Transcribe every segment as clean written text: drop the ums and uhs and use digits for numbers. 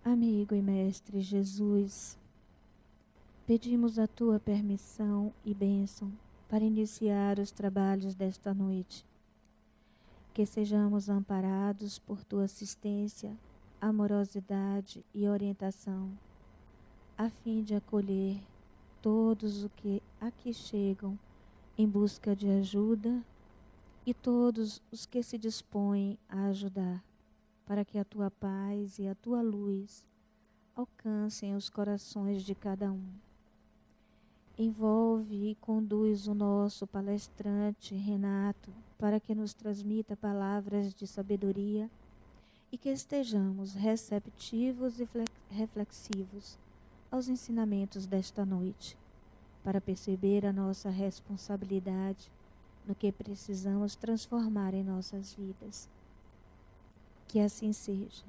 Amigo e mestre Jesus, pedimos a tua permissão e bênção para iniciar os trabalhos desta noite. Que sejamos amparados por tua assistência, amorosidade e orientação, a fim de acolher todos os que aqui chegam em busca de ajuda e todos os que se dispõem a ajudar, para que a tua paz e a tua luz alcancem os corações de cada um. Envolve e conduz o nosso palestrante Renato para que nos transmita palavras de sabedoria e que estejamos receptivos e reflexivos aos ensinamentos desta noite, para perceber a nossa responsabilidade no que precisamos transformar em nossas vidas. Que assim seja.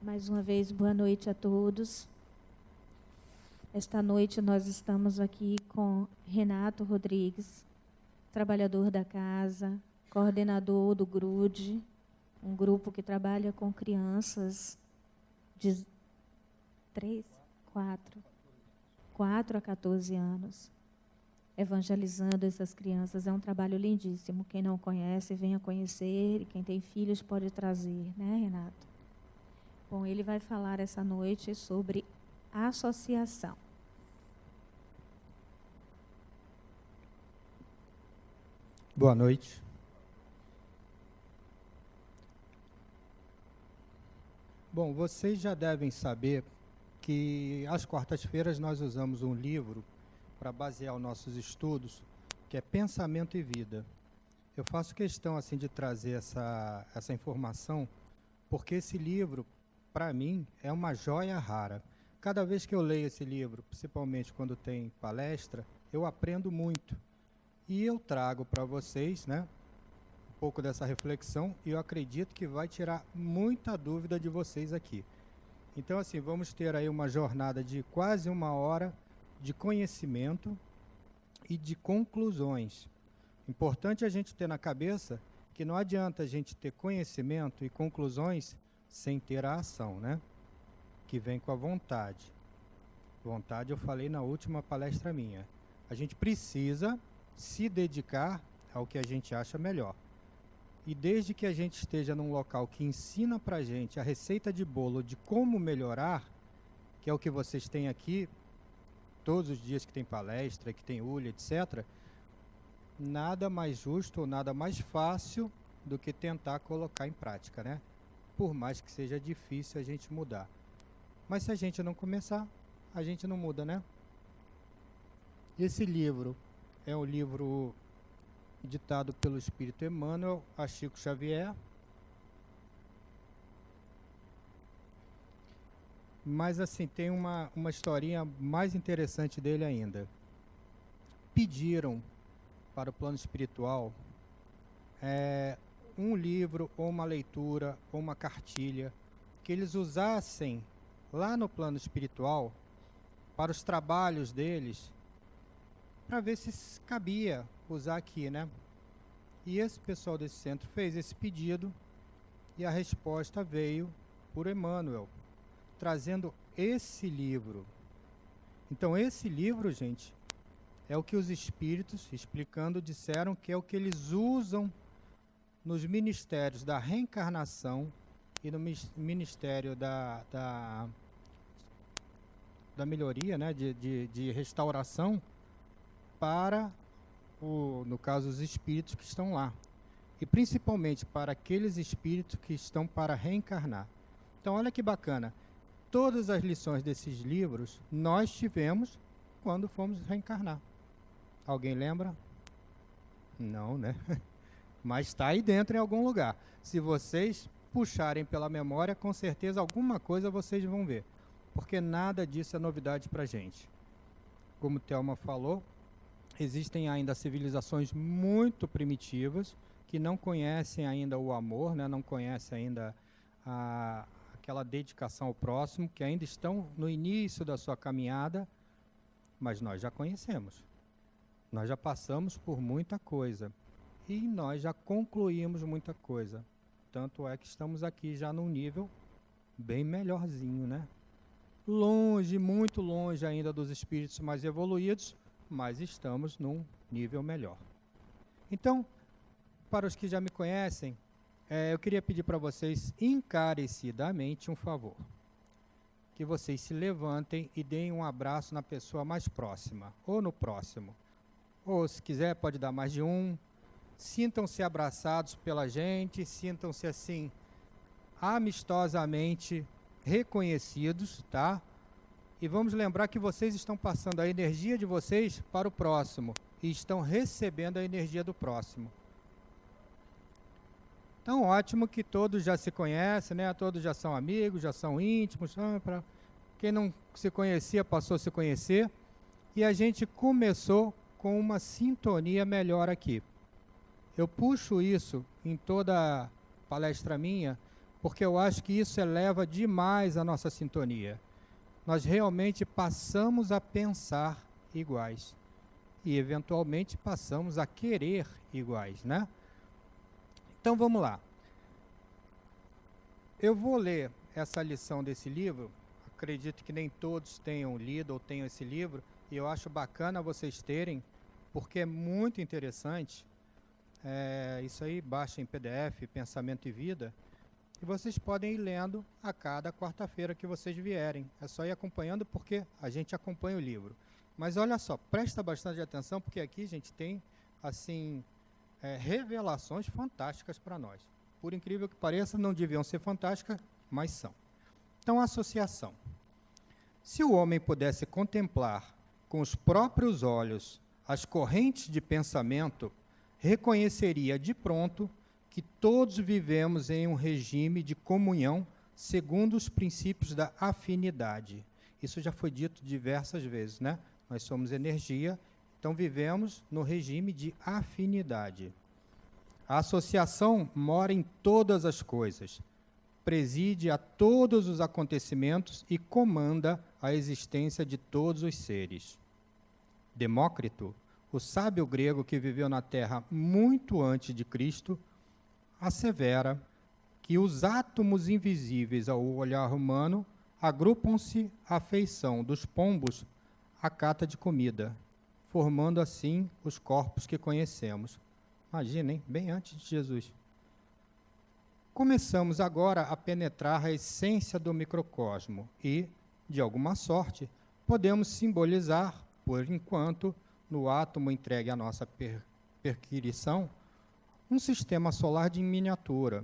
Mais uma vez, boa noite a todos. Esta noite nós estamos aqui com Renato Rodrigues, trabalhador da casa, coordenador do GRUD, um grupo que trabalha com crianças de 4 a 14 anos, evangelizando essas crianças. É um trabalho lindíssimo. Quem não conhece, venha conhecer, e quem tem filhos pode trazer, né, Renato? Bom, ele vai falar essa noite sobre associação. Boa noite. Bom, vocês já devem saber que às quartas-feiras nós usamos um livro para basear os nossos estudos, que é Pensamento e Vida. Eu faço questão assim de trazer essa informação, porque esse livro, para mim, é uma joia rara. Cada vez que eu leio esse livro, principalmente quando tem palestra, eu aprendo muito. E eu trago para vocês, né, um pouco dessa reflexão, e eu acredito que vai tirar muita dúvida de vocês aqui. Então, assim, vamos ter aí uma jornada de quase 1 hora de conhecimento e de conclusões. Importante a gente ter na cabeça que não adianta a gente ter conhecimento e conclusões sem ter a ação, né? Que vem com a vontade. Vontade eu falei na última palestra minha. A gente precisa se dedicar ao que a gente acha melhor. E desde que a gente esteja num local que ensina pra gente a receita de bolo de como melhorar, que é o que vocês têm aqui, todos os dias que tem palestra, que tem ULA, etc., nada mais justo ou nada mais fácil do que tentar colocar em prática, né? Por mais que seja difícil a gente mudar. Mas se a gente não começar, a gente não muda, né? Esse livro é um livro ditado pelo Espírito Emmanuel a Chico Xavier. Mas, assim, tem uma historinha mais interessante dele ainda. Pediram para o plano espiritual um livro, ou uma leitura, ou uma cartilha, que eles usassem lá no plano espiritual, para os trabalhos deles, para ver se cabia usar aqui, né? E esse pessoal desse centro fez esse pedido, e a resposta veio por Emmanuel, trazendo esse livro. Então, esse livro, gente, é o que os espíritos, explicando, disseram que é o que eles usam nos ministérios da reencarnação e no ministério da melhoria, né, de restauração, para, no caso, os espíritos que estão lá. E principalmente para aqueles espíritos que estão para reencarnar. Então, olha que bacana. Todas as lições desses livros nós tivemos quando fomos reencarnar. Alguém lembra? Não, né? Mas está aí dentro em algum lugar. Se vocês puxarem pela memória, com certeza alguma coisa vocês vão ver. Porque nada disso é novidade para a gente. Como Thelma falou, existem ainda civilizações muito primitivas que não conhecem ainda o amor, né? Não conhecem ainda aquela dedicação ao próximo, que ainda estão no início da sua caminhada, mas nós já conhecemos. Nós já passamos por muita coisa e nós já concluímos muita coisa. Tanto é que estamos aqui já num nível bem melhorzinho, né? Longe, muito longe ainda dos espíritos mais evoluídos, mas estamos num nível melhor. Então, para os que já me conhecem, eu queria pedir para vocês encarecidamente um favor. Que vocês se levantem e deem um abraço na pessoa mais próxima, ou no próximo. Ou, se quiser, pode dar mais de um. Sintam-se abraçados pela gente, sintam-se assim, amistosamente reconhecidos, tá? E vamos lembrar que vocês estão passando a energia de vocês para o próximo e estão recebendo a energia do próximo. Então, ótimo que todos já se conhecem, né? Todos já são amigos, já são íntimos. Quem não se conhecia passou a se conhecer. E a gente começou com uma sintonia melhor aqui. Eu puxo isso em toda palestra minha, porque eu acho que isso eleva demais a nossa sintonia. Nós realmente passamos a pensar iguais. E, eventualmente, passamos a querer iguais, né? Então, vamos lá. Eu vou ler essa lição desse livro. Acredito que nem todos tenham lido ou tenham esse livro. E eu acho bacana vocês terem, porque é muito interessante. Isso aí, baixa em PDF, Pensamento e Vida. E vocês podem ir lendo a cada quarta-feira que vocês vierem. É só ir acompanhando, porque a gente acompanha o livro. Mas olha só, presta bastante atenção, porque aqui a gente tem, assim, revelações fantásticas para nós. Por incrível que pareça, não deviam ser fantásticas, mas são. Então, associação. Se o homem pudesse contemplar com os próprios olhos as correntes de pensamento, reconheceria de pronto que todos vivemos em um regime de comunhão segundo os princípios da afinidade. Isso já foi dito diversas vezes, né? Nós somos energia, então vivemos no regime de afinidade. A associação mora em todas as coisas, preside a todos os acontecimentos e comanda a existência de todos os seres. Demócrito, o sábio grego que viveu na Terra muito antes de Cristo, assevera que os átomos invisíveis ao olhar humano agrupam-se à feição dos pombos à cata de comida, formando assim os corpos que conhecemos. Imaginem, bem antes de Jesus. Começamos agora a penetrar a essência do microcosmo e, de alguma sorte, podemos simbolizar, por enquanto, no átomo entregue à nossa perquisição, um sistema solar de miniatura,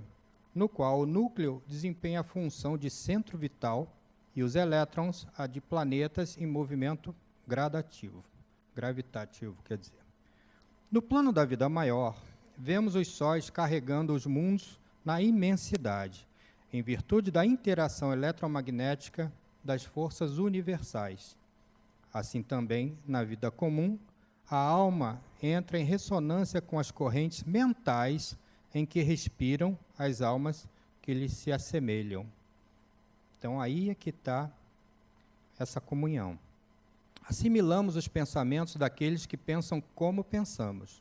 no qual o núcleo desempenha a função de centro vital e os elétrons a de planetas em movimento gravitativo, quer dizer. No plano da vida maior, vemos os sóis carregando os mundos na imensidade, em virtude da interação eletromagnética das forças universais. Assim também, na vida comum, a alma entra em ressonância com as correntes mentais em que respiram as almas que lhes se assemelham. Então, aí é que está essa comunhão. Assimilamos os pensamentos daqueles que pensam como pensamos.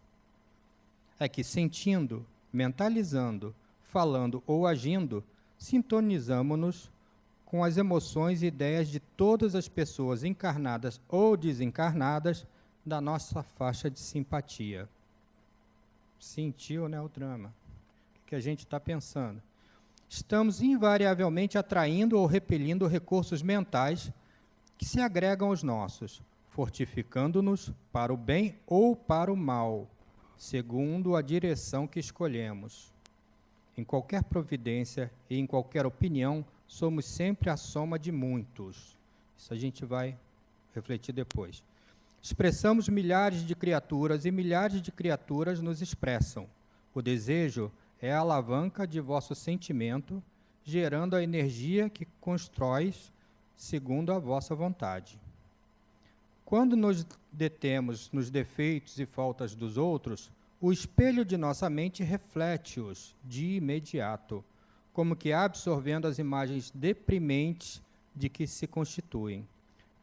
É que sentindo, mentalizando, falando ou agindo, sintonizamos-nos com as emoções e ideias de todas as pessoas encarnadas ou desencarnadas da nossa faixa de simpatia. Sentiu, né, o drama? O que a gente está pensando? Estamos invariavelmente atraindo ou repelindo recursos mentais que se agregam aos nossos, fortificando-nos para o bem ou para o mal, segundo a direção que escolhemos. Em qualquer providência e em qualquer opinião, somos sempre a soma de muitos. Isso a gente vai refletir depois. Expressamos milhares de criaturas e milhares de criaturas nos expressam. O desejo é a alavanca de vosso sentimento, gerando a energia que constróis segundo a vossa vontade. Quando nos detemos nos defeitos e faltas dos outros, o espelho de nossa mente reflete-os de imediato, como que absorvendo as imagens deprimentes de que se constituem,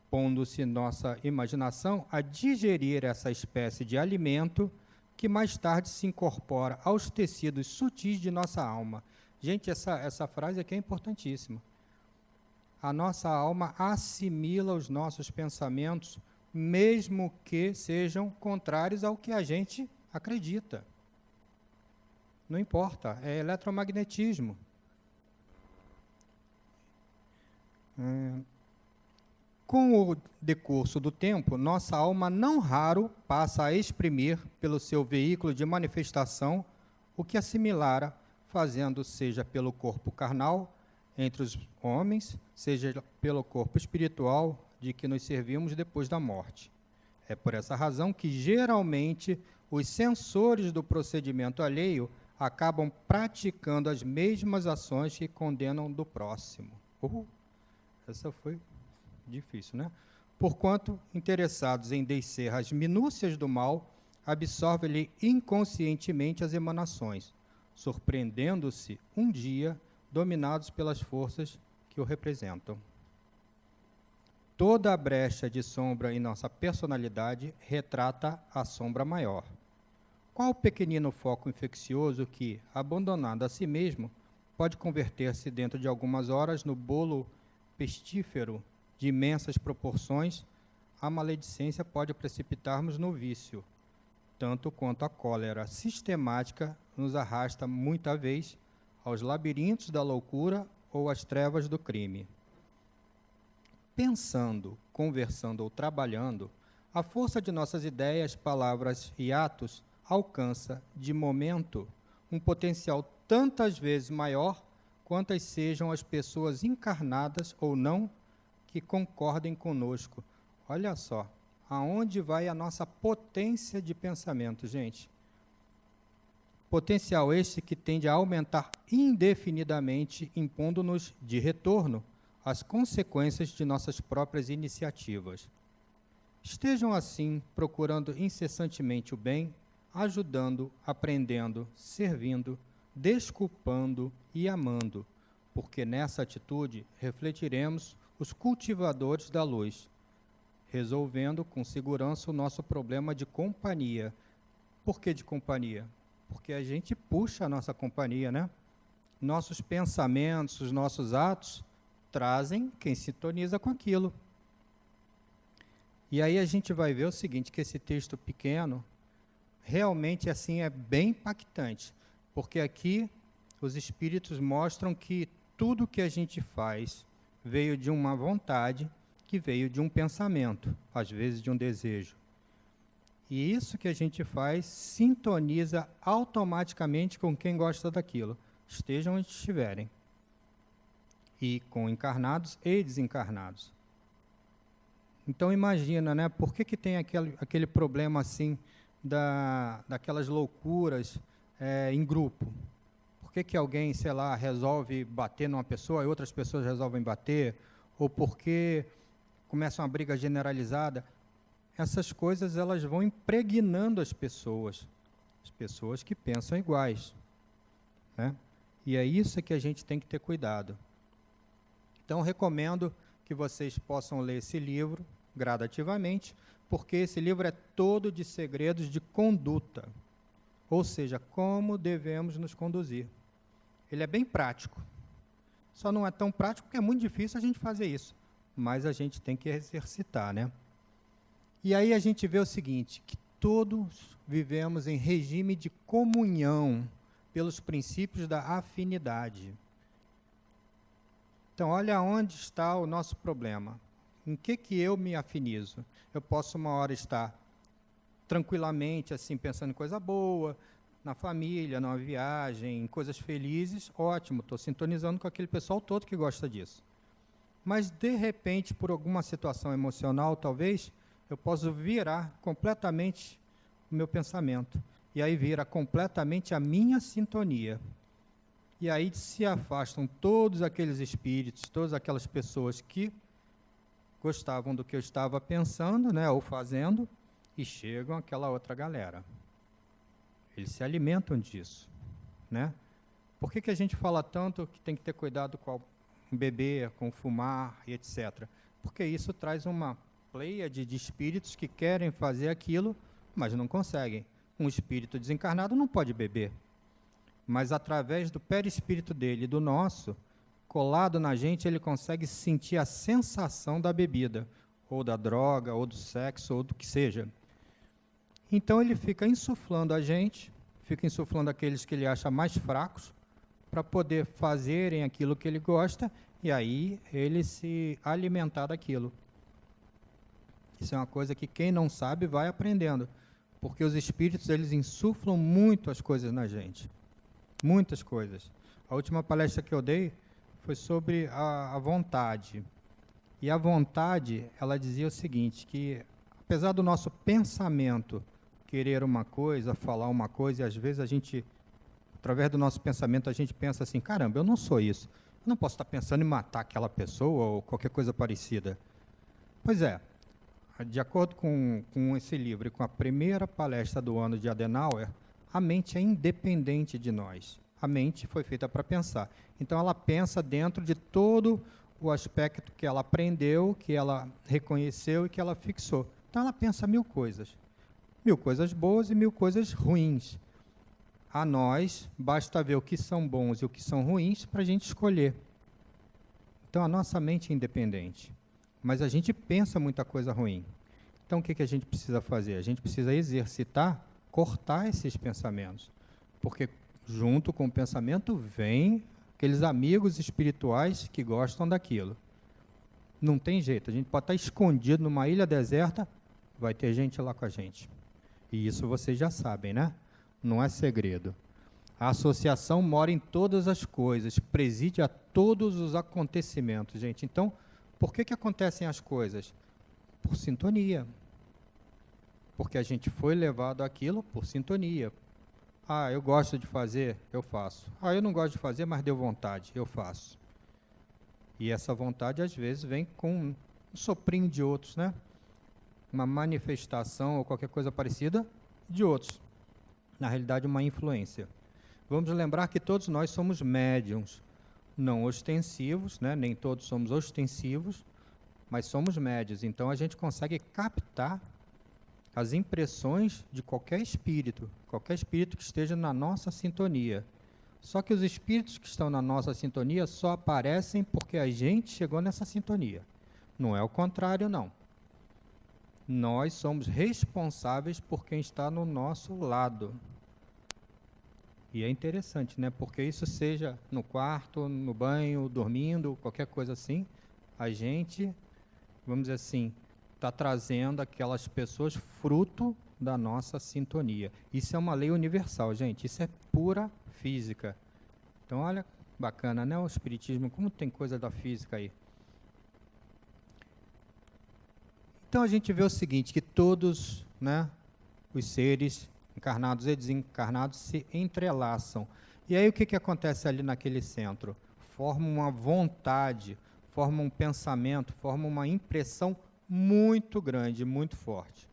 pondo-se nossa imaginação a digerir essa espécie de alimento que mais tarde se incorpora aos tecidos sutis de nossa alma, Gente, essa frase aqui é importantíssima. A nossa alma assimila os nossos pensamentos, mesmo que sejam contrários ao que a gente acredita. Não importa, é eletromagnetismo. Com o decurso do tempo, nossa alma não raro passa a exprimir pelo seu veículo de manifestação o que assimilara, fazendo seja pelo corpo carnal entre os homens, seja pelo corpo espiritual de que nos servimos depois da morte. É por essa razão que, geralmente, os sensores do procedimento alheio acabam praticando as mesmas ações que condenam do próximo. Essa foi difícil, né? Porquanto, interessados em descer as minúcias do mal, absorvem-lhe inconscientemente as emanações, surpreendendo-se, um dia, dominados pelas forças que o representam. Toda a brecha de sombra em nossa personalidade retrata a sombra maior. Qual o pequenino foco infeccioso que, abandonado a si mesmo, pode converter-se dentro de algumas horas no bolo pestífero de imensas proporções, a maledicência pode precipitar-nos no vício, tanto quanto a cólera sistemática nos arrasta muita vez aos labirintos da loucura ou às trevas do crime. Pensando, conversando ou trabalhando, a força de nossas ideias, palavras e atos alcança, de momento, um potencial tantas vezes maior quantas sejam as pessoas encarnadas ou não que concordem conosco. Olha só, aonde vai a nossa potência de pensamento, gente? Potencial este que tende a aumentar indefinidamente, impondo-nos, de retorno, as consequências de nossas próprias iniciativas. Estejam, assim, procurando incessantemente o bem, ajudando, aprendendo, servindo, desculpando e amando, porque nessa atitude refletiremos os cultivadores da luz, resolvendo com segurança o nosso problema de companhia. Por que de companhia? Porque a gente puxa a nossa companhia, né? Nossos pensamentos, os nossos atos trazem quem sintoniza com aquilo. E aí a gente vai ver o seguinte, que esse texto pequeno, realmente assim é bem impactante, porque aqui os espíritos mostram que tudo que a gente faz veio de uma vontade, que veio de um pensamento, às vezes de um desejo. E isso que a gente faz sintoniza automaticamente com quem gosta daquilo, estejam onde estiverem. E com encarnados e desencarnados. Então imagina, né, por que tem aquele problema assim daquelas loucuras em grupo? Por que alguém, sei lá, resolve bater numa pessoa e outras pessoas resolvem bater? Ou porque começa uma briga generalizada? Essas coisas elas vão impregnando as pessoas que pensam iguais, né? E é isso que a gente tem que ter cuidado. Então, recomendo que vocês possam ler esse livro gradativamente, porque esse livro é todo de segredos de conduta, ou seja, como devemos nos conduzir. Ele é bem prático. Só não é tão prático porque é muito difícil a gente fazer isso, mas a gente tem que exercitar, né? E aí a gente vê o seguinte, que todos vivemos em regime de comunhão pelos princípios da afinidade. Então, olha onde está o nosso problema. Em que eu me afinizo? Eu posso uma hora estar tranquilamente, assim, pensando em coisa boa, na família, numa viagem, em coisas felizes, ótimo, estou sintonizando com aquele pessoal todo que gosta disso. Mas, de repente, por alguma situação emocional, talvez, eu posso virar completamente o meu pensamento. E aí vira completamente a minha sintonia. E aí se afastam todos aqueles espíritos, todas aquelas pessoas que gostavam do que eu estava pensando, né, ou fazendo, e chegam aquela outra galera. Eles se alimentam disso, né? Por que a gente fala tanto que tem que ter cuidado com beber, com fumar e etc? Porque isso traz uma pleiade de espíritos que querem fazer aquilo, mas não conseguem. Um espírito desencarnado não pode beber. mas através do perispírito dele e do nosso, colado na gente, ele consegue sentir a sensação da bebida, ou da droga, ou do sexo, ou do que seja. Então ele fica insuflando a gente, fica insuflando aqueles que ele acha mais fracos, para poder fazerem aquilo que ele gosta, e aí ele se alimentar daquilo. Isso é uma coisa que quem não sabe vai aprendendo, porque os espíritos, eles insuflam muito as coisas na gente, muitas coisas. A última palestra que eu dei foi sobre a vontade, e a vontade, ela dizia o seguinte, que apesar do nosso pensamento querer uma coisa, falar uma coisa, e às vezes a gente, através do nosso pensamento, a gente pensa assim, caramba, eu não sou isso, eu não posso estar pensando em matar aquela pessoa ou qualquer coisa parecida. Pois é, de acordo com esse livro e com a primeira palestra do ano de Adenauer, a mente é independente de nós. A mente foi feita para pensar. Então, ela pensa dentro de todo o aspecto que ela aprendeu, que ela reconheceu e que ela fixou. Então, ela pensa 1000 coisas. 1000 coisas boas e 1000 coisas ruins. A nós, basta ver o que são bons e o que são ruins para a gente escolher. Então, a nossa mente é independente. Mas a gente pensa muita coisa ruim. Então, o que a gente precisa fazer? A gente precisa exercitar, cortar esses pensamentos. Porque junto com o pensamento vem aqueles amigos espirituais que gostam daquilo. Não tem jeito, a gente pode estar escondido numa ilha deserta, vai ter gente lá com a gente. E isso vocês já sabem, né? Não é segredo. A associação mora em todas as coisas, preside a todos os acontecimentos, gente. Então, por que acontecem as coisas? Por sintonia. Porque a gente foi levado àquilo por sintonia. Ah, eu gosto de fazer, eu faço. Ah, eu não gosto de fazer, mas deu vontade, eu faço. E essa vontade, às vezes, vem com um soprinho de outros, né? Uma manifestação ou qualquer coisa parecida de outros. Na realidade, uma influência. Vamos lembrar que todos nós somos médiums, não ostensivos, né? Nem todos somos ostensivos, mas somos médios. Então, a gente consegue captar as impressões de qualquer espírito que esteja na nossa sintonia. Só que os espíritos que estão na nossa sintonia só aparecem porque a gente chegou nessa sintonia. Não é o contrário, não. Nós somos responsáveis por quem está no nosso lado. E é interessante, né? Porque isso seja no quarto, no banho, dormindo, qualquer coisa assim, a gente, vamos dizer assim, está trazendo aquelas pessoas fruto da nossa sintonia. Isso é uma lei universal, gente. Isso é pura física. Então, olha, bacana, né? O espiritismo, como tem coisa da física aí. Então, a gente vê o seguinte, que todos, né, os seres encarnados e desencarnados se entrelaçam. E aí, o que acontece ali naquele centro? Forma uma vontade, forma um pensamento, forma uma impressão muito grande, muito forte.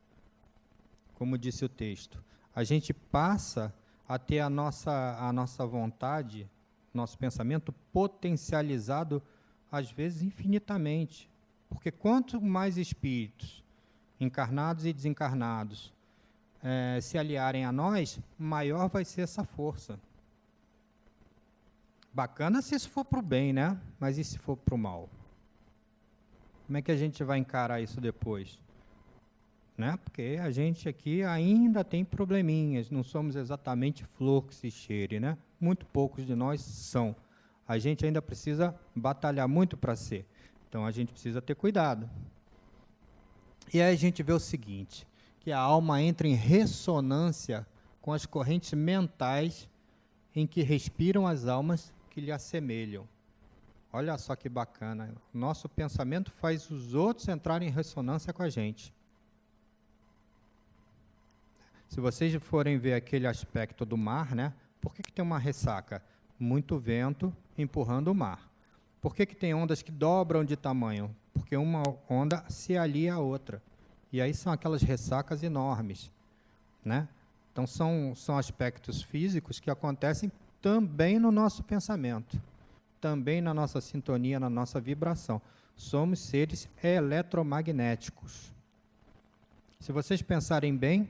Como disse o texto, a gente passa a ter a nossa vontade, nosso pensamento potencializado, às vezes infinitamente. Porque quanto mais espíritos, encarnados e desencarnados, se aliarem a nós, maior vai ser essa força. Bacana se isso for para o bem, né? Mas e se for para o mal? Como é que a gente vai encarar isso depois? Né? Porque a gente aqui ainda tem probleminhas, não somos exatamente flor que se cheire, né? Muito poucos de nós são. A gente ainda precisa batalhar muito para ser. Então, a gente precisa ter cuidado. E aí a gente vê o seguinte, que a alma entra em ressonância com as correntes mentais em que respiram as almas que lhe assemelham. Olha só que bacana. Nosso pensamento faz os outros entrarem em ressonância com a gente. Se vocês forem ver aquele aspecto do mar, né? Por que tem uma ressaca? Muito vento empurrando o mar. Por que tem ondas que dobram de tamanho? Porque uma onda se alia à outra. E aí são aquelas ressacas enormes, né? Então são aspectos físicos que acontecem também no nosso pensamento. Também na nossa sintonia, na nossa vibração. Somos seres eletromagnéticos. Se vocês pensarem bem,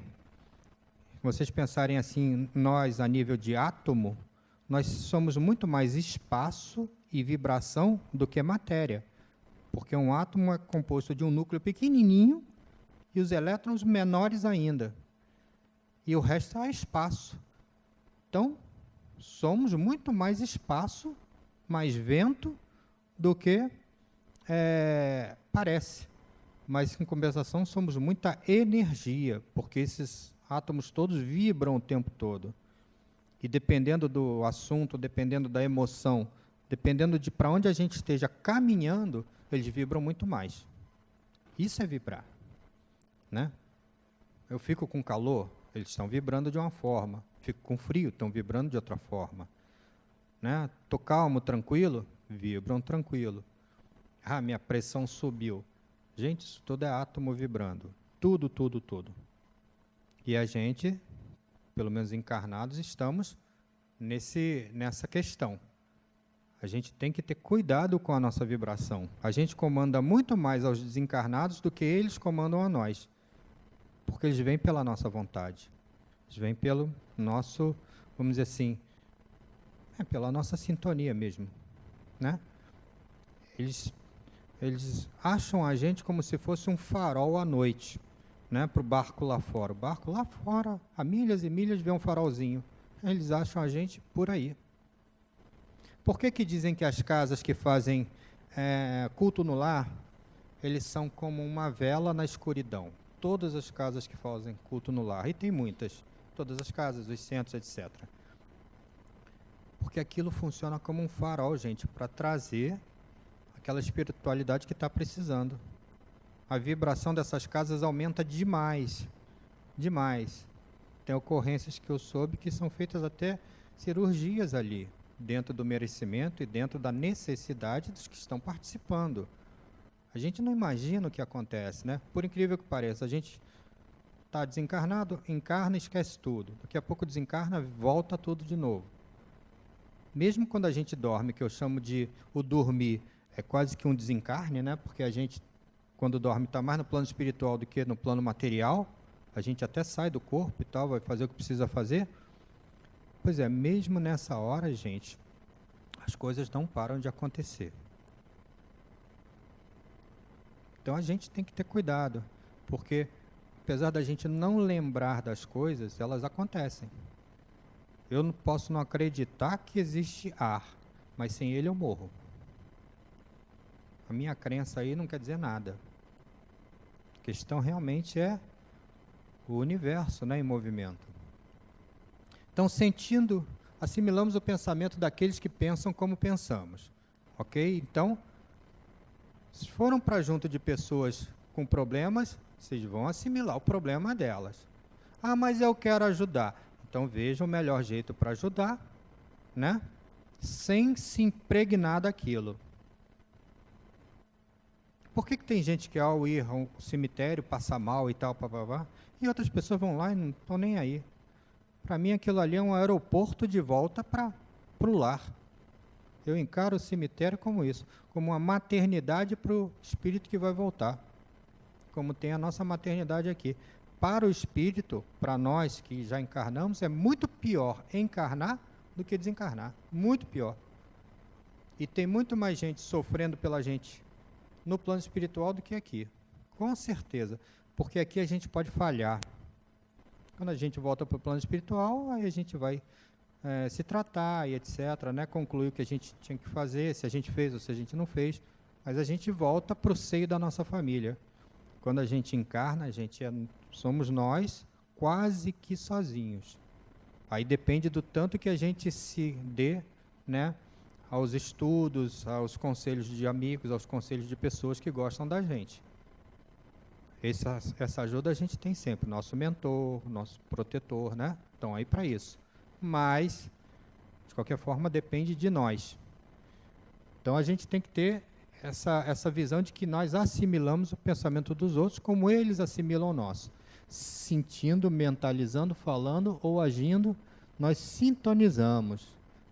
vocês pensarem assim, nós a nível de átomo, nós somos muito mais espaço e vibração do que matéria. Porque um átomo é composto de um núcleo pequenininho e os elétrons menores ainda. E o resto é espaço. Então, somos muito mais espaço, mais vento, do que parece. Mas, em compensação, somos muita energia, porque esses átomos todos vibram o tempo todo. E dependendo do assunto, dependendo da emoção, dependendo de para onde a gente esteja caminhando, eles vibram muito mais. Isso é vibrar, né? Eu fico com calor, eles estão vibrando de uma forma. Fico com frio, estão vibrando de outra forma. Né? Estou calmo, tranquilo, vibram tranquilo. Ah, minha pressão subiu. Gente, isso tudo é átomo vibrando. Tudo, tudo, tudo. E a gente, pelo menos encarnados, estamos nessa questão. A gente tem que ter cuidado com a nossa vibração. A gente comanda muito mais aos desencarnados do que eles comandam a nós. Porque eles vêm pela nossa vontade. Eles vêm pelo nosso, vamos dizer assim, pela nossa sintonia mesmo. Né? Eles acham a gente como se fosse um farol à noite, né, para o barco lá fora. O barco lá fora, a milhas e milhas, vê um farolzinho. Eles acham a gente por aí. Por que dizem que as casas que fazem culto no lar, eles são como uma vela na escuridão? Todas as casas que fazem culto no lar, e tem muitas, todas as casas, os centros, etc. Porque aquilo funciona como um farol, gente, para trazer aquela espiritualidade que está precisando. A vibração dessas casas aumenta demais, demais. Tem ocorrências que eu soube que são feitas até cirurgias ali, dentro do merecimento e dentro da necessidade dos que estão participando. A gente não imagina o que acontece, né? Por incrível que pareça, a gente está desencarnado, encarna e esquece tudo. Daqui a pouco desencarna, volta tudo de novo. Mesmo quando a gente dorme, que eu chamo de o dormir, é quase que um desencarne, né? Porque a gente, quando dorme, está mais no plano espiritual do que no plano material. A gente até sai do corpo e tal, vai fazer o que precisa fazer. Pois é, mesmo nessa hora, gente, as coisas não param de acontecer. Então a gente tem que ter cuidado, porque apesar da gente não lembrar das coisas, elas acontecem. Eu não posso não acreditar que existe ar, mas sem ele eu morro. A minha crença aí não quer dizer nada. A questão realmente é o universo, né, em movimento. Então, sentindo, assimilamos o pensamento daqueles que pensam como pensamos. Ok? Então, se foram para junto de pessoas com problemas, vocês vão assimilar o problema delas. Ah, mas eu quero ajudar. Então, veja o melhor jeito para ajudar, né? Sem se impregnar daquilo. Por que tem gente que ao ir ao cemitério passa mal e tal, papapá, e outras pessoas vão lá e não estão nem aí? Para mim, aquilo ali é um aeroporto de volta para o lar. Eu encaro o cemitério como isso, como uma maternidade para o espírito que vai voltar, como tem a nossa maternidade aqui. Para o espírito, para nós que já encarnamos, é muito pior encarnar do que desencarnar. Muito pior. E tem muito mais gente sofrendo pela gente no plano espiritual do que aqui. Com certeza. Porque aqui a gente pode falhar. Quando a gente volta para o plano espiritual, aí a gente vai se tratar e etc., né? Concluir o que a gente tinha que fazer, se a gente fez ou se a gente não fez. Mas a gente volta para o seio da nossa família. Quando a gente encarna, somos nós quase que sozinhos. Aí depende do tanto que a gente se dê, né, aos estudos, aos conselhos de amigos, aos conselhos de pessoas que gostam da gente. Essa ajuda a gente tem sempre, nosso mentor, nosso protetor, né? Estão aí para isso. Mas, de qualquer forma, depende de nós. Então, a gente tem que ter essa visão de que nós assimilamos o pensamento dos outros como eles assimilam o nosso. Sentindo, mentalizando, falando ou agindo, nós sintonizamos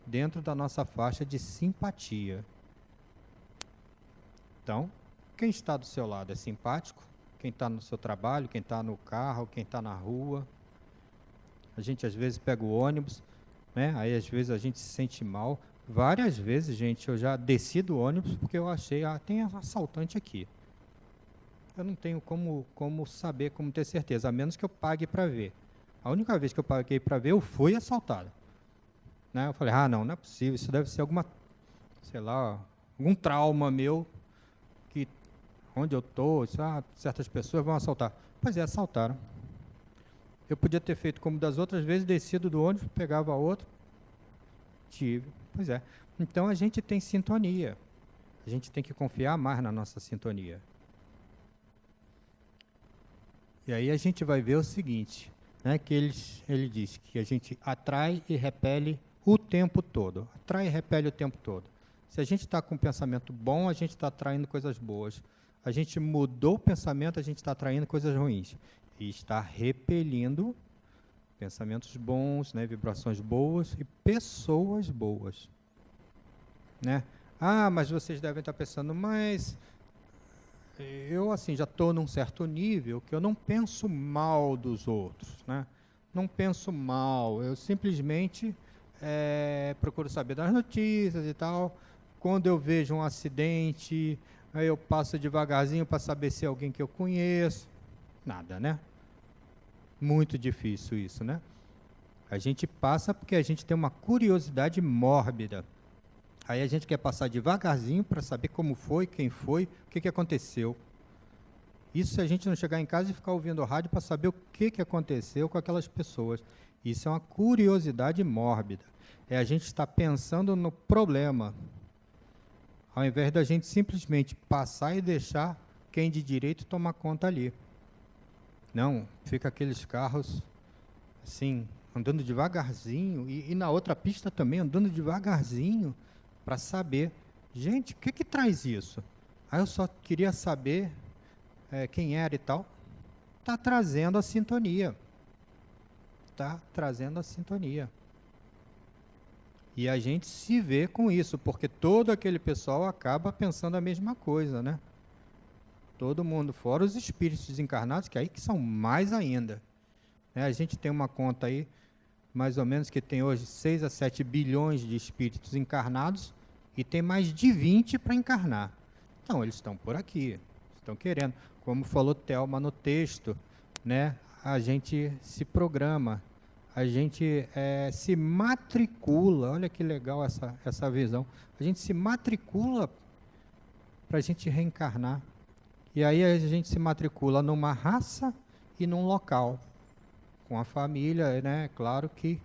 dentro da nossa faixa de simpatia. Então, quem está do seu lado é simpático? Quem está no seu trabalho, quem está no carro, quem está na rua. A gente às vezes pega o ônibus, né? Aí às vezes a gente se sente mal. Várias vezes, gente, eu já desci do ônibus porque eu achei, tem assaltante aqui. Eu não tenho como saber, como ter certeza, a menos que eu pague para ver. A única vez que eu paguei para ver, eu fui assaltado. Né? Eu falei, não é possível, isso deve ser alguma, sei lá, algum trauma meu, que onde eu estou, certas pessoas vão assaltar. Pois é, assaltaram. Eu podia ter feito como das outras vezes, descido do ônibus, pegava outro. Tive. Pois é. Então a gente tem sintonia. A gente tem que confiar mais na nossa sintonia. E aí a gente vai ver o seguinte, né, que ele diz que a gente atrai e repele o tempo todo. Atrai e repele o tempo todo. Se a gente está com um pensamento bom, a gente está atraindo coisas boas. A gente mudou o pensamento, a gente está atraindo coisas ruins. E está repelindo pensamentos bons, né, vibrações boas e pessoas boas. Né? Mas vocês devem estar pensando, mas eu assim já estou num certo nível que eu não penso mal dos outros, né? Não penso mal, eu simplesmente procuro saber das notícias e tal. Quando eu vejo um acidente, aí eu passo devagarzinho para saber se é alguém que eu conheço. Nada, né? Muito difícil isso, né? A gente passa porque a gente tem uma curiosidade mórbida. Aí a gente quer passar devagarzinho para saber como foi, quem foi, o que aconteceu. Isso se a gente não chegar em casa e ficar ouvindo o rádio para saber o que aconteceu com aquelas pessoas. Isso é uma curiosidade mórbida. É a gente estar pensando no problema, ao invés da gente simplesmente passar e deixar quem de direito tomar conta ali. Não, fica aqueles carros assim, andando devagarzinho, e na outra pista também, andando devagarzinho, para saber, gente, o que traz isso? Aí eu só queria saber quem era e tal. Está trazendo a sintonia. Está trazendo a sintonia. E a gente se vê com isso, porque todo aquele pessoal acaba pensando a mesma coisa, né? Todo mundo, fora os espíritos desencarnados, que aí que são mais ainda. A gente tem uma conta aí, mais ou menos, que tem hoje 6 a 7 bilhões de espíritos encarnados e tem mais de 20 para encarnar. Então, eles estão por aqui, estão querendo. Como falou Thelma no texto, né, a gente se programa, a gente se matricula, olha que legal essa visão, a gente se matricula para a gente reencarnar. E aí a gente se matricula numa raça e num local. Com a família, né? Claro que,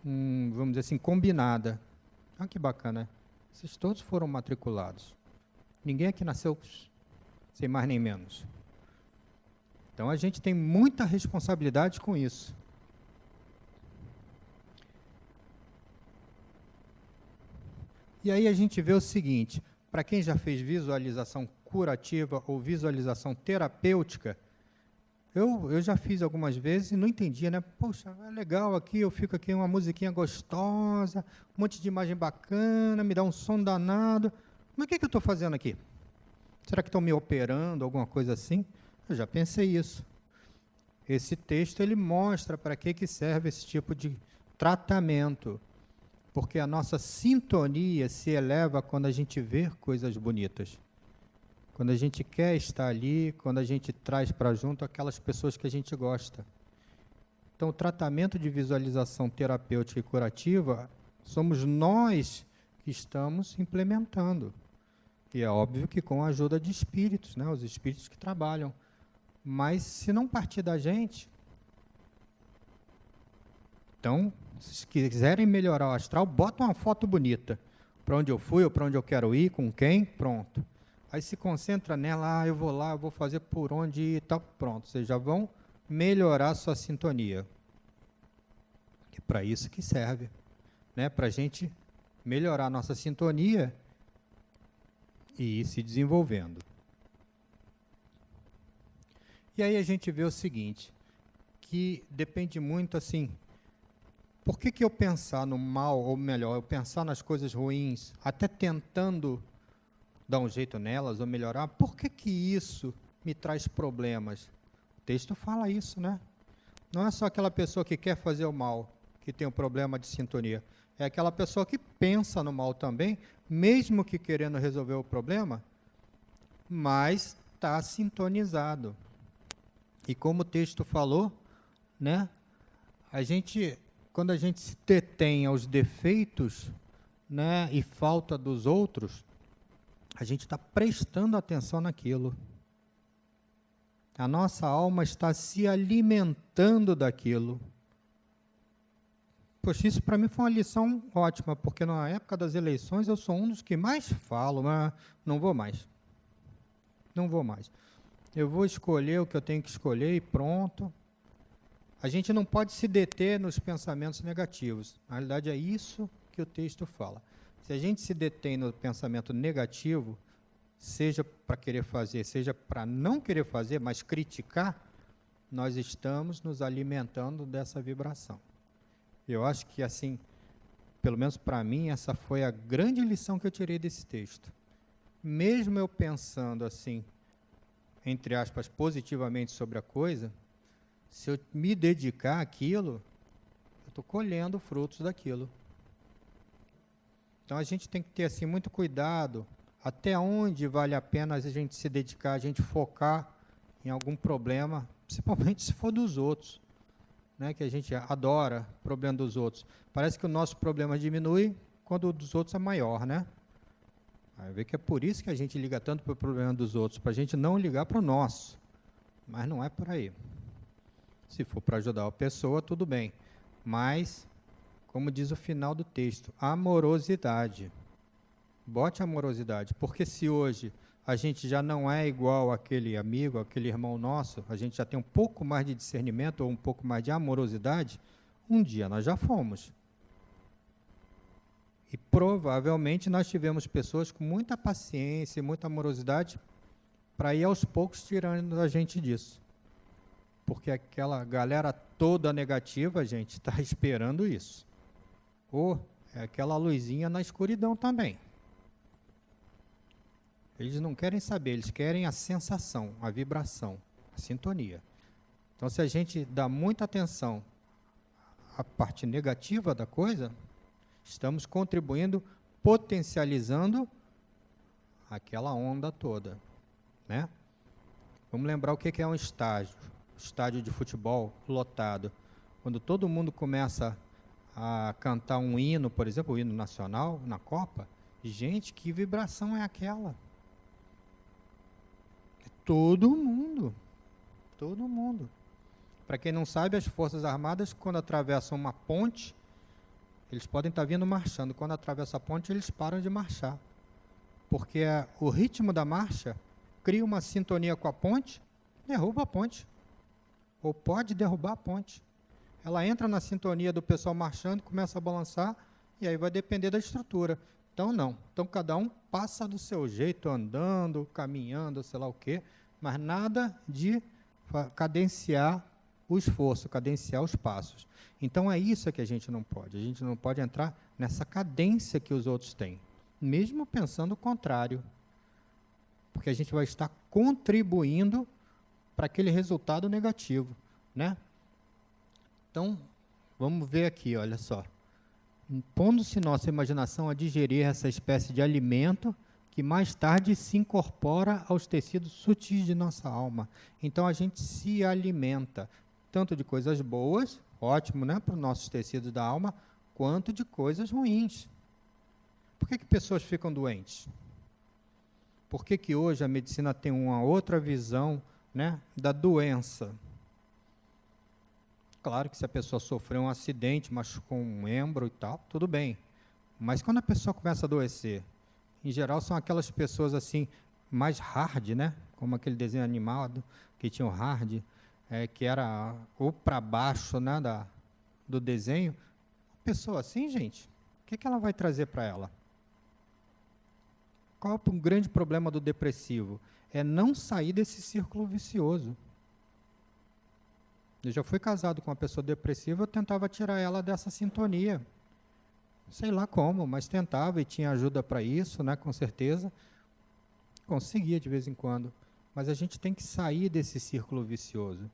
vamos dizer assim, combinada. Ah, que bacana. Vocês todos foram matriculados. Ninguém aqui nasceu sem mais nem menos. Então a gente tem muita responsabilidade com isso. E aí a gente vê o seguinte, para quem já fez visualização curativa ou visualização terapêutica, eu já fiz algumas vezes e não entendia, né? Poxa, é legal aqui, eu fico aqui, uma musiquinha gostosa, um monte de imagem bacana, me dá um som danado. Mas o que eu estou fazendo aqui? Será que estão me operando, alguma coisa assim? Eu já pensei isso. Esse texto, ele mostra para que serve esse tipo de tratamento. Porque a nossa sintonia se eleva quando a gente vê coisas bonitas. Quando a gente quer estar ali, quando a gente traz para junto aquelas pessoas que a gente gosta. Então, o tratamento de visualização terapêutica e curativa, somos nós que estamos implementando. E é óbvio que com a ajuda de espíritos, né, os espíritos que trabalham. Mas se não partir da gente, então, se quiserem melhorar o astral, bota uma foto bonita. Para onde eu fui ou para onde eu quero ir, com quem, pronto. Aí se concentra nela, eu vou lá, eu vou fazer por onde ir e tal, pronto. Vocês já vão melhorar a sua sintonia. É para isso que serve, né? Para a gente melhorar a nossa sintonia e ir se desenvolvendo. E aí a gente vê o seguinte, que depende muito assim, por que eu pensar no mal, ou melhor, eu pensar nas coisas ruins, até tentando dar um jeito nelas ou melhorar, por que isso me traz problemas? O texto fala isso, né? Não é só aquela pessoa que quer fazer o mal, que tem um problema de sintonia. É aquela pessoa que pensa no mal também, mesmo que querendo resolver o problema, mas está sintonizado. E como o texto falou, né, quando a gente se detém aos defeitos, né, e falta dos outros, a gente está prestando atenção naquilo. A nossa alma está se alimentando daquilo. Poxa, isso para mim foi uma lição ótima, porque na época das eleições eu sou um dos que mais falo, mas não vou mais. Não vou mais. Eu vou escolher o que eu tenho que escolher e pronto. A gente não pode se deter nos pensamentos negativos. Na realidade, é isso que o texto fala. Se a gente se detém no pensamento negativo, seja para querer fazer, seja para não querer fazer, mas criticar, nós estamos nos alimentando dessa vibração. Eu acho que, assim, pelo menos para mim, essa foi a grande lição que eu tirei desse texto. Mesmo eu pensando assim, entre aspas, positivamente sobre a coisa, se eu me dedicar àquilo, eu estou colhendo frutos daquilo. Então a gente tem que ter assim muito cuidado até onde vale a pena a gente se dedicar, a gente focar em algum problema, principalmente se for dos outros, né, que a gente adora o problema dos outros. Parece que o nosso problema diminui quando o dos outros é maior, né? Aí vê que é por isso que a gente liga tanto para o problema dos outros, para a gente não ligar para o nosso. Mas não é por aí. Se for para ajudar a pessoa, tudo bem. Mas, como diz o final do texto, amorosidade. Bote amorosidade, porque se hoje a gente já não é igual àquele amigo, àquele irmão nosso, a gente já tem um pouco mais de discernimento ou um pouco mais de amorosidade, um dia nós já fomos. E provavelmente nós tivemos pessoas com muita paciência e muita amorosidade para ir aos poucos tirando a gente disso. Porque aquela galera toda negativa, gente, está esperando isso. Ou é aquela luzinha na escuridão também. Eles não querem saber, eles querem a sensação, a vibração, a sintonia. Então, se a gente dá muita atenção à parte negativa da coisa, estamos contribuindo, potencializando aquela onda toda, né? Vamos lembrar o que é um estádio de futebol lotado. Quando todo mundo começa a cantar um hino, por exemplo, o hino nacional na Copa, gente, que vibração é aquela? Todo mundo. Para quem não sabe, as Forças Armadas, quando atravessam uma ponte, eles podem estar vindo marchando. Quando atravessam a ponte, eles param de marchar. Porque o ritmo da marcha cria uma sintonia com a ponte, derruba a ponte. Ou pode derrubar a ponte. Ela entra na sintonia do pessoal marchando, começa a balançar, e aí vai depender da estrutura. Então, não. Então, cada um passa do seu jeito, andando, caminhando, sei lá o quê, mas nada de cadenciar o esforço, cadenciar os passos. Então, é isso que a gente não pode. A gente não pode entrar nessa cadência que os outros têm, mesmo pensando o contrário. Porque a gente vai estar contribuindo para aquele resultado negativo, né? Então, vamos ver aqui, olha só. Impondo-se nossa imaginação a digerir essa espécie de alimento que mais tarde se incorpora aos tecidos sutis de nossa alma. Então, a gente se alimenta tanto de coisas boas, ótimo, né, para os nossos tecidos da alma, quanto de coisas ruins. Por que pessoas ficam doentes? Por que hoje a medicina tem uma outra visão, né, da doença? Claro que se a pessoa sofreu um acidente, machucou um membro e tal, tudo bem. Mas quando a pessoa começa a adoecer, em geral são aquelas pessoas assim, mais hard, né? Como aquele desenho animado que tinha o hard, que era ou para baixo, né, do desenho. A pessoa assim, gente, o que ela vai trazer para ela? Qual é o grande problema do depressivo? É não sair desse círculo vicioso. Eu já fui casado com uma pessoa depressiva, eu tentava tirar ela dessa sintonia. Sei lá como, mas tentava e tinha ajuda para isso, né, com certeza. Conseguia de vez em quando. Mas a gente tem que sair desse círculo vicioso.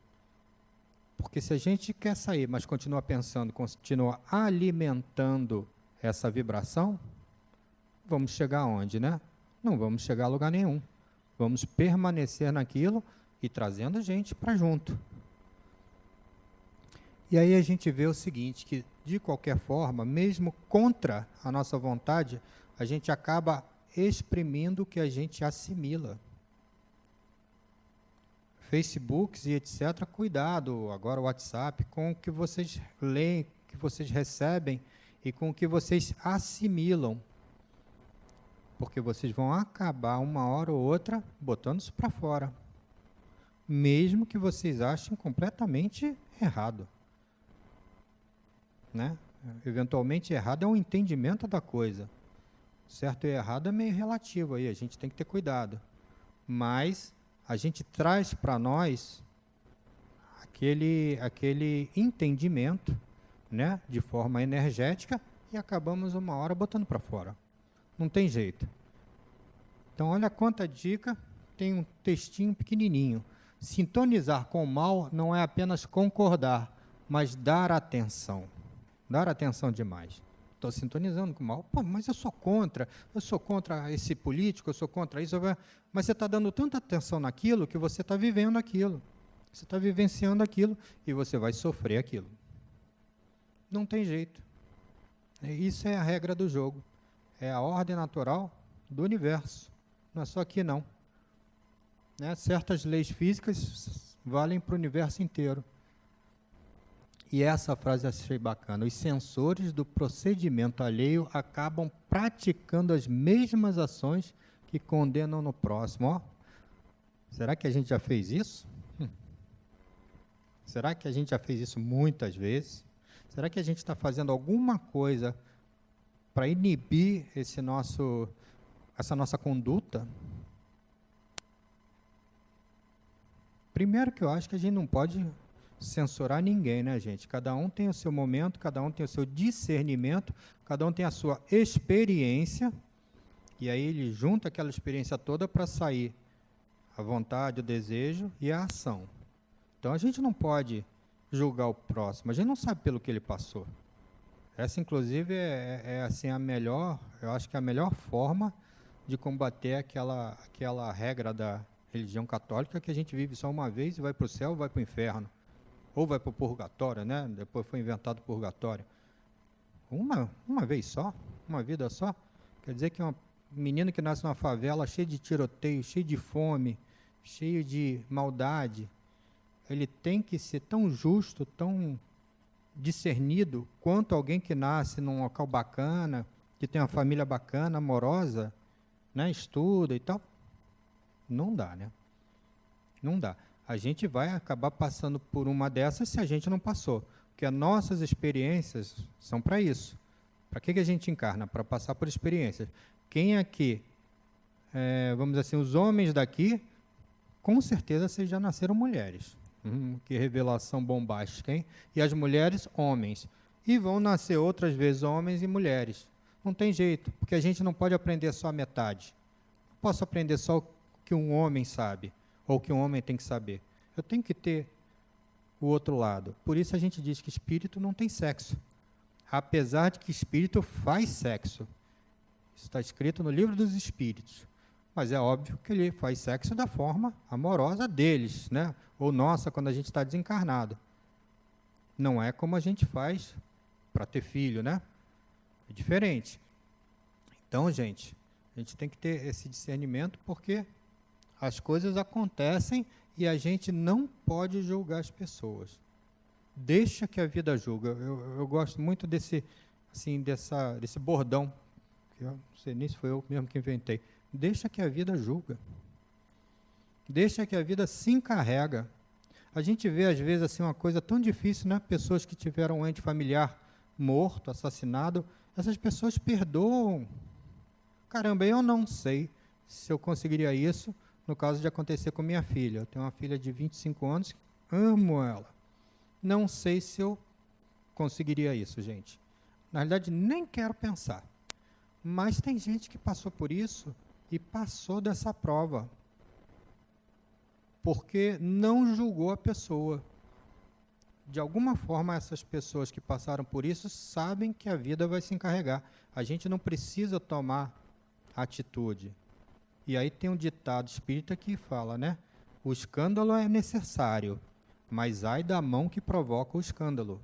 Porque se a gente quer sair, mas continua pensando, continua alimentando essa vibração, vamos chegar aonde, né? Não vamos chegar a lugar nenhum. Vamos permanecer naquilo e trazendo gente para junto. E aí a gente vê o seguinte, que de qualquer forma, mesmo contra a nossa vontade, a gente acaba exprimindo o que a gente assimila. Facebooks e etc., cuidado, agora o WhatsApp, com o que vocês leem, que vocês recebem e com o que vocês assimilam. Porque vocês vão acabar uma hora ou outra botando isso para fora. Mesmo que vocês achem completamente errado. Né? Eventualmente errado é um entendimento da coisa. Certo e errado é meio relativo aí, a gente tem que ter cuidado. Mas a gente traz para nós aquele entendimento, né, de forma energética e acabamos uma hora botando para fora. Não tem jeito. Então, olha quanta dica, tem um textinho pequenininho. Sintonizar com o mal não é apenas concordar, mas dar atenção. Dar atenção demais. Estou sintonizando com o mal. Pô, mas eu sou contra esse político, eu sou contra isso. Mas você está dando tanta atenção naquilo que você está vivendo aquilo. Você está vivenciando aquilo e você vai sofrer aquilo. Não tem jeito. Isso é a regra do jogo. É a ordem natural do universo. Não é só aqui, não. Né? Certas leis físicas valem para o universo inteiro. E essa frase eu achei bacana. Os sensores do procedimento alheio acabam praticando as mesmas ações que condenam no próximo. Ó, será que a gente já fez isso? Será que a gente já fez isso muitas vezes? Será que a gente está fazendo alguma coisa para inibir essa nossa conduta? Primeiro que eu acho que a gente não pode censurar ninguém, né, gente? Cada um tem o seu momento, cada um tem o seu discernimento, cada um tem a sua experiência, e aí ele junta aquela experiência toda para sair a vontade, o desejo e a ação. Então a gente não pode julgar o próximo, a gente não sabe pelo que ele passou. Essa, inclusive, é assim, eu acho que é a melhor forma de combater aquela regra da religião católica que a gente vive só uma vez e vai para o céu ou vai para o inferno. Ou vai para o purgatório, né? Depois foi inventado o purgatório. Uma vez só? Uma vida só? Quer dizer que um menino que nasce numa favela cheio de tiroteio, cheio de fome, cheio de maldade, ele tem que ser tão justo, tão discernido, quanto alguém que nasce num local bacana, que tem uma família bacana, amorosa, né? Estuda e tal. Não dá, né? Não dá. A gente vai acabar passando por uma dessas se a gente não passou. Porque as nossas experiências são para isso. Para que a gente encarna? Para passar por experiências. Quem aqui, vamos dizer assim, os homens daqui, com certeza vocês já nasceram mulheres. Que revelação bombástica, hein? E as mulheres, homens. E vão nascer outras vezes homens e mulheres. Não tem jeito, porque a gente não pode aprender só a metade. Não posso aprender só o que um homem sabe. Ou que um homem tem que saber. Eu tenho que ter o outro lado. Por isso a gente diz que espírito não tem sexo. Apesar de que espírito faz sexo. Isso está escrito no livro dos espíritos. Mas é óbvio que ele faz sexo da forma amorosa deles, né? Ou nossa, quando a gente está desencarnado. Não é como a gente faz para ter filho, né? É diferente. Então, gente, a gente tem que ter esse discernimento porque as coisas acontecem e a gente não pode julgar as pessoas. Deixa que a vida julga. Eu gosto muito desse bordão, que eu não sei nem se foi eu mesmo que inventei. Deixa que a vida julga. Deixa que a vida se encarrega. A gente vê, às vezes, assim, uma coisa tão difícil, né? Pessoas que tiveram um ente familiar morto, assassinado, essas pessoas perdoam. Caramba, eu não sei se eu conseguiria isso no caso de acontecer com minha filha. Eu tenho uma filha de 25 anos, amo ela. Não sei se eu conseguiria isso, gente. Na realidade, nem quero pensar. Mas tem gente que passou por isso e passou dessa prova. Porque não julgou a pessoa. De alguma forma, essas pessoas que passaram por isso sabem que a vida vai se encarregar. A gente não precisa tomar atitude. E aí tem um ditado espírita que fala, né? O escândalo é necessário, mas ai da mão que provoca o escândalo.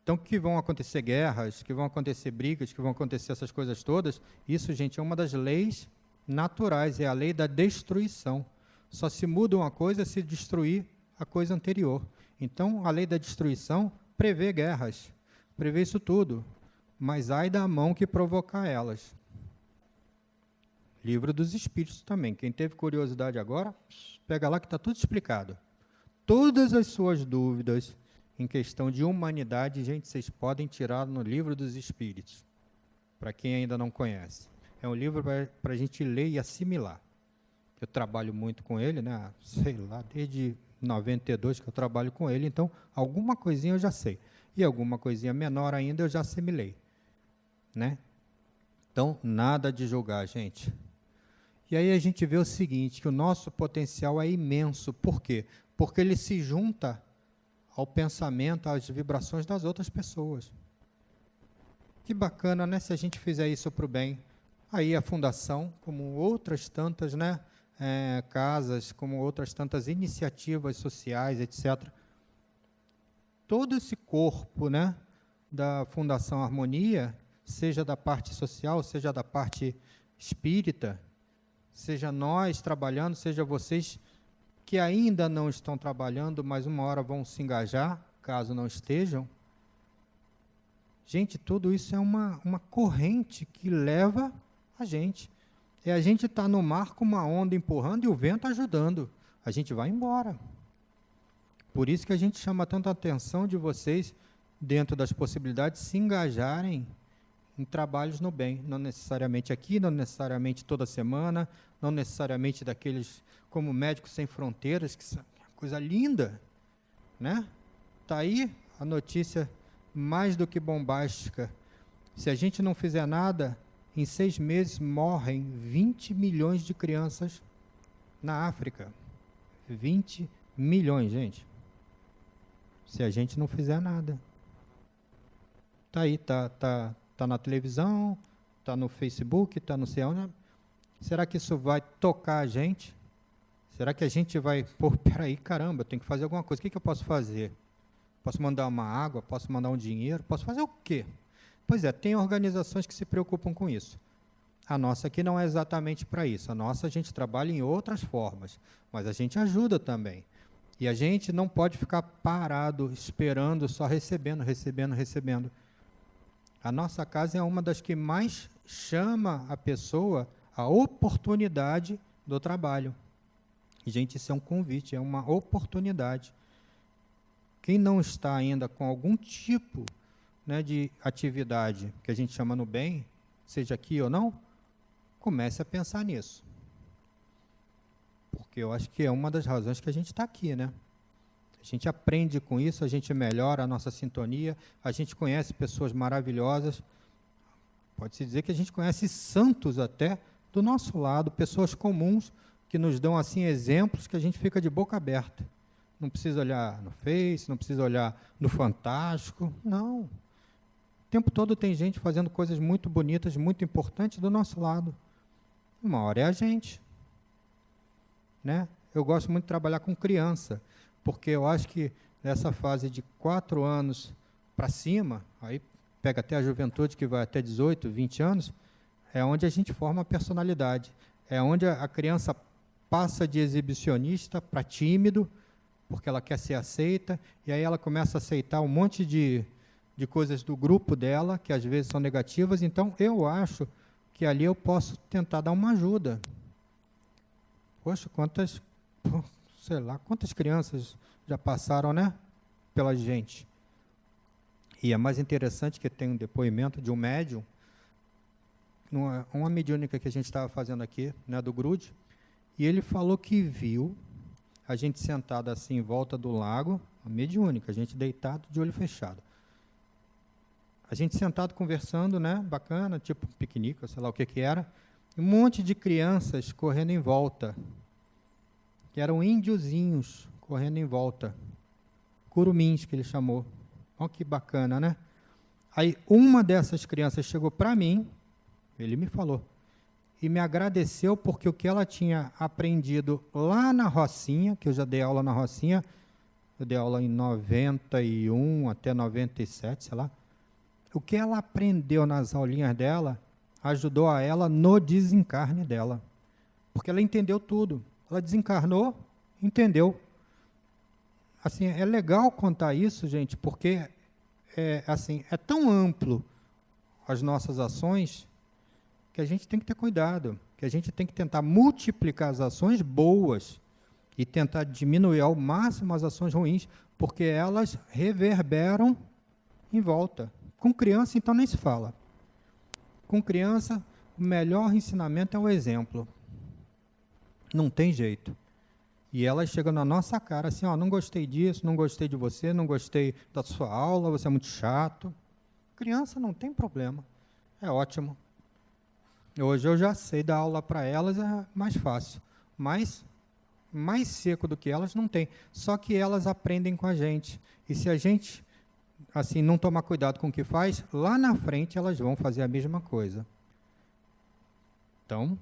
Então, que vão acontecer guerras, que vão acontecer brigas, que vão acontecer essas coisas todas, isso, gente, é uma das leis naturais, é a lei da destruição. Só se muda uma coisa se destruir a coisa anterior. Então, a lei da destruição prevê guerras, prevê isso tudo, mas ai da mão que provocar elas. Livro dos Espíritos também. Quem teve curiosidade agora, pega lá que está tudo explicado. Todas as suas dúvidas em questão de humanidade, gente, vocês podem tirar no Livro dos Espíritos, para quem ainda não conhece. É um livro para a gente ler e assimilar. Eu trabalho muito com ele, né? Sei lá, desde 92 que eu trabalho com ele, então alguma coisinha eu já sei. E alguma coisinha menor ainda eu já assimilei. Né? Então, nada de julgar, gente. E aí a gente vê o seguinte, que o nosso potencial é imenso. Por quê? Porque ele se junta ao pensamento, às vibrações das outras pessoas. Que bacana, né? Se a gente fizer isso para o bem. Aí a fundação, como outras tantas, né? Casas, como outras tantas iniciativas sociais, etc. Todo esse corpo, né? Da Fundação Harmonia, seja da parte social, seja da parte espírita, seja nós trabalhando, seja vocês que ainda não estão trabalhando, mas uma hora vão se engajar, caso não estejam. Gente, tudo isso é uma corrente que leva a gente. A gente está no mar com uma onda empurrando e o vento ajudando. A gente vai embora. Por isso que a gente chama tanta atenção de vocês, dentro das possibilidades, se engajarem em trabalhos no bem. Não necessariamente aqui, não necessariamente toda semana, não necessariamente daqueles como Médicos Sem Fronteiras, que é uma coisa linda, né? Está aí a notícia mais do que bombástica. Se a gente não fizer nada, em 6 meses morrem 20 milhões de crianças na África. 20 milhões, gente. Se a gente não fizer nada. Está aí, tá na televisão, está no Facebook, está não sei onde. Será que isso vai tocar a gente? Será que a gente vai, peraí, caramba, eu tenho que fazer alguma coisa. O que eu posso fazer? Posso mandar uma água? Posso mandar um dinheiro? Posso fazer o quê? Pois é, tem organizações que se preocupam com isso. A nossa aqui não é exatamente para isso. A nossa, a gente trabalha em outras formas, mas a gente ajuda também. E a gente não pode ficar parado, esperando, só recebendo. A nossa casa é uma das que mais chama a pessoa a oportunidade do trabalho. Gente, isso é um convite, é uma oportunidade. Quem não está ainda com algum tipo, né, de atividade que a gente chama no bem, seja aqui ou não, comece a pensar nisso. Porque eu acho que é uma das razões que a gente está aqui, né? A gente aprende com isso, a gente melhora a nossa sintonia, a gente conhece pessoas maravilhosas, pode-se dizer que a gente conhece santos até do nosso lado, pessoas comuns que nos dão assim exemplos que a gente fica de boca aberta. Não precisa olhar no Face, não precisa olhar no Fantástico, não. O tempo todo tem gente fazendo coisas muito bonitas, muito importantes do nosso lado. Uma hora é a gente. Né? Eu gosto muito de trabalhar com criança, porque eu acho que nessa fase de 4 anos para cima, aí pega até a juventude que vai até 18, 20 anos, é onde a gente forma a personalidade. É onde a criança passa de exibicionista para tímido, porque ela quer ser aceita, e aí ela começa a aceitar um monte de coisas do grupo dela, que às vezes são negativas. Então, eu acho que ali eu posso tentar dar uma ajuda. Poxa, quantas crianças já passaram, né, pela gente. E é mais interessante que tem um depoimento de um médium, uma mediúnica que a gente estava fazendo aqui, né, do grude, e ele falou que viu a gente sentado assim em volta do lago, a mediúnica, a gente deitado de olho fechado. A gente sentado conversando, né, bacana, tipo piquenique, sei lá o que era, e um monte de crianças correndo em volta, que eram índiozinhos correndo em volta, curumins, que ele chamou. Olha que bacana, né? Aí uma dessas crianças chegou para mim, ele me falou, e me agradeceu porque o que ela tinha aprendido lá na Rocinha, que eu já dei aula na Rocinha, eu dei aula em 91 até 97, sei lá, o que ela aprendeu nas aulinhas dela ajudou a ela no desencarne dela, porque ela entendeu tudo. Ela desencarnou, entendeu. Assim, é legal contar isso, gente, porque é tão amplo as nossas ações que a gente tem que ter cuidado, que a gente tem que tentar multiplicar as ações boas e tentar diminuir ao máximo as ações ruins, porque elas reverberam em volta. Com criança, então, nem se fala. Com criança, o melhor ensinamento é o exemplo. Não tem jeito. E elas chegam na nossa cara assim, ó, não gostei disso, não gostei de você, não gostei da sua aula, você é muito chato. Criança não tem problema. É ótimo. Hoje eu já sei dar aula para elas, é mais fácil. Mas mais seco do que elas não tem. Só que elas aprendem com a gente. E se a gente assim não tomar cuidado com o que faz, lá na frente elas vão fazer a mesma coisa. Então,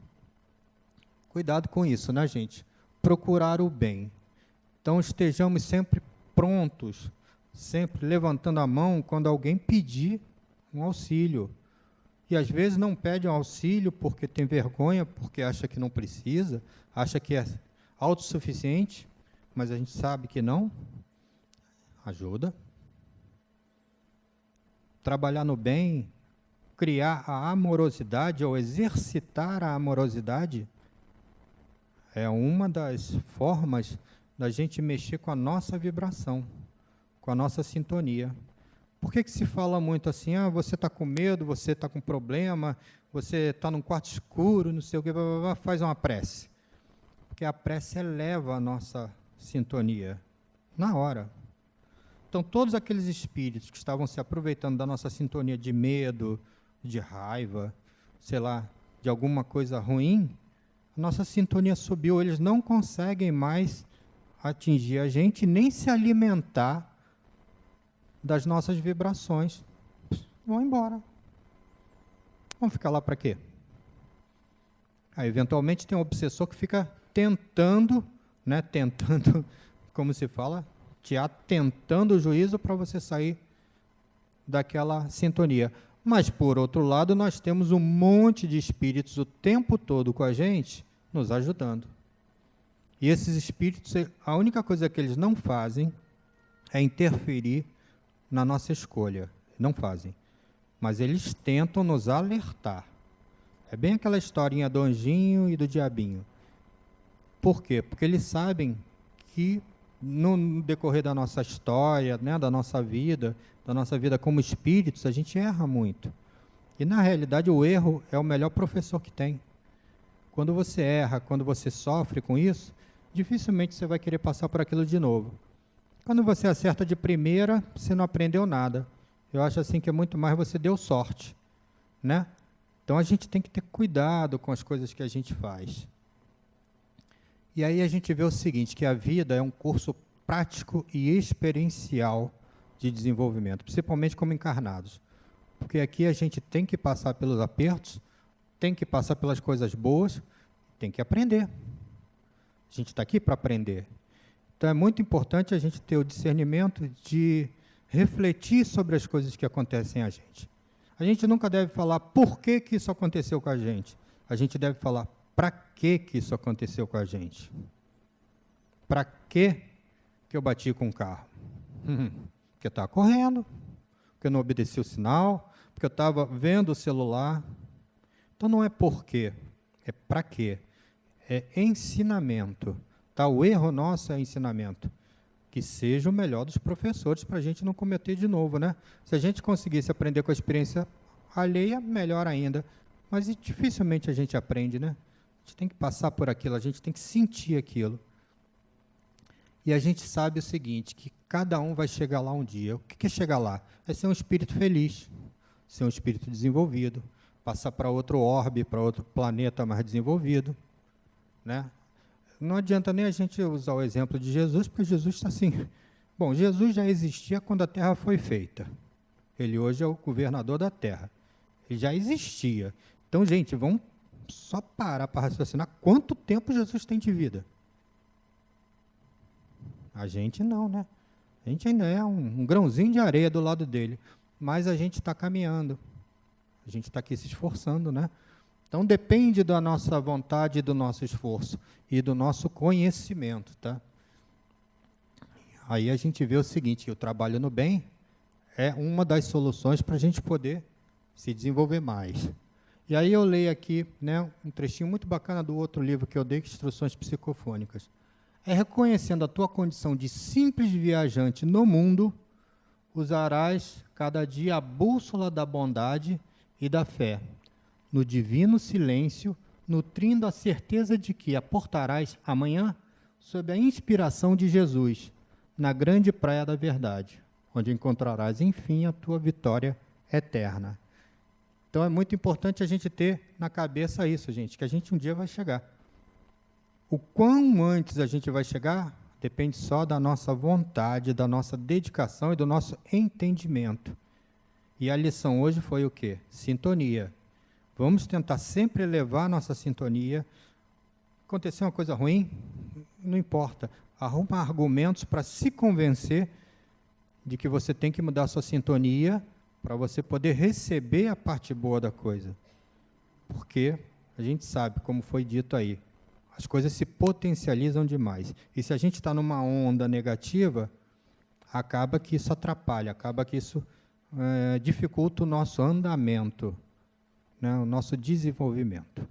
cuidado com isso, né, gente? Procurar o bem. Então, estejamos sempre prontos, sempre levantando a mão quando alguém pedir um auxílio. E às vezes não pede um auxílio porque tem vergonha, porque acha que não precisa, acha que é autossuficiente, mas a gente sabe que não. Ajuda. Trabalhar no bem, criar a amorosidade ou exercitar a amorosidade é uma das formas da gente mexer com a nossa vibração, com a nossa sintonia. Por que se fala muito assim, você está com medo, você está com problema, você está num quarto escuro, não sei o que, faz uma prece. Porque a prece eleva a nossa sintonia, na hora. Então, todos aqueles espíritos que estavam se aproveitando da nossa sintonia de medo, de raiva, sei lá, de alguma coisa ruim, a nossa sintonia subiu, eles não conseguem mais atingir a gente, nem se alimentar das nossas vibrações. Vão embora. Vão ficar lá para quê? Aí, eventualmente, tem um obsessor que fica tentando, como se fala, te atentando o juízo para você sair daquela sintonia. Mas, por outro lado, nós temos um monte de espíritos o tempo todo com a gente, nos ajudando. E esses espíritos, a única coisa que eles não fazem é interferir na nossa escolha. Não fazem. Mas eles tentam nos alertar. É bem aquela historinha do anjinho e do diabinho. Por quê? Porque eles sabem que no decorrer da nossa história, da nossa vida como espíritos, a gente erra muito. E, na realidade, o erro é o melhor professor que tem. Quando você erra, quando você sofre com isso, dificilmente você vai querer passar por aquilo de novo. Quando você acerta de primeira, você não aprendeu nada. Eu acho assim que é muito mais você deu sorte, né? Então, a gente tem que ter cuidado com as coisas que a gente faz. E aí a gente vê o seguinte, que a vida é um curso prático e experiencial de desenvolvimento, principalmente como encarnados. Porque aqui a gente tem que passar pelos apertos, tem que passar pelas coisas boas, tem que aprender. A gente está aqui para aprender. Então é muito importante a gente ter o discernimento de refletir sobre as coisas que acontecem a gente. A gente nunca deve falar por que isso aconteceu com a gente. A gente deve falar para que isso aconteceu com a gente. Para que eu bati com o carro? Porque eu estava correndo, porque eu não obedeci o sinal, porque eu estava vendo o celular. Então não é por quê, é para quê. É ensinamento. Tá? O erro nosso é ensinamento. Que seja o melhor dos professores para a gente não cometer de novo, né? Se a gente conseguisse aprender com a experiência alheia, melhor ainda. Mas dificilmente a gente aprende, né? A gente tem que passar por aquilo, a gente tem que sentir aquilo. E a gente sabe o seguinte, que cada um vai chegar lá um dia. O que é chegar lá? É ser um espírito feliz, ser um espírito desenvolvido, passar para outro orbe, para outro planeta mais desenvolvido, né? Não adianta nem a gente usar o exemplo de Jesus, porque Jesus está assim, Bom, Jesus já existia quando a terra foi feita. Ele hoje é o governador da terra. Ele já existia. Então, gente, vamos só parar para raciocinar quanto tempo Jesus tem de vida. A gente não, né? A gente ainda é um grãozinho de areia do lado dele. Mas a gente está caminhando. A gente está aqui se esforçando, né? Então, depende da nossa vontade, do nosso esforço e do nosso conhecimento, tá? Aí a gente vê o seguinte, o trabalho no bem é uma das soluções para a gente poder se desenvolver mais. E aí eu leio aqui, né, um trechinho muito bacana do outro livro que eu dei, Instruções Psicofônicas. É reconhecendo a tua condição de simples viajante no mundo, usarás cada dia a bússola da bondade e da fé, no divino silêncio, nutrindo a certeza de que aportarás amanhã sob a inspiração de Jesus, na grande praia da verdade, onde encontrarás, enfim, a tua vitória eterna. Então é muito importante a gente ter na cabeça isso, gente, que a gente um dia vai chegar. O quão antes a gente vai chegar depende só da nossa vontade, da nossa dedicação e do nosso entendimento. E a lição hoje foi o quê? Sintonia. Vamos tentar sempre elevar nossa sintonia. Aconteceu uma coisa ruim? Não importa. Arruma argumentos para se convencer de que você tem que mudar a sua sintonia para você poder receber a parte boa da coisa. Porque a gente sabe, como foi dito aí, as coisas se potencializam demais. E se a gente está numa onda negativa, acaba que isso atrapalha, acaba que isso dificulta o nosso andamento, né, o nosso desenvolvimento.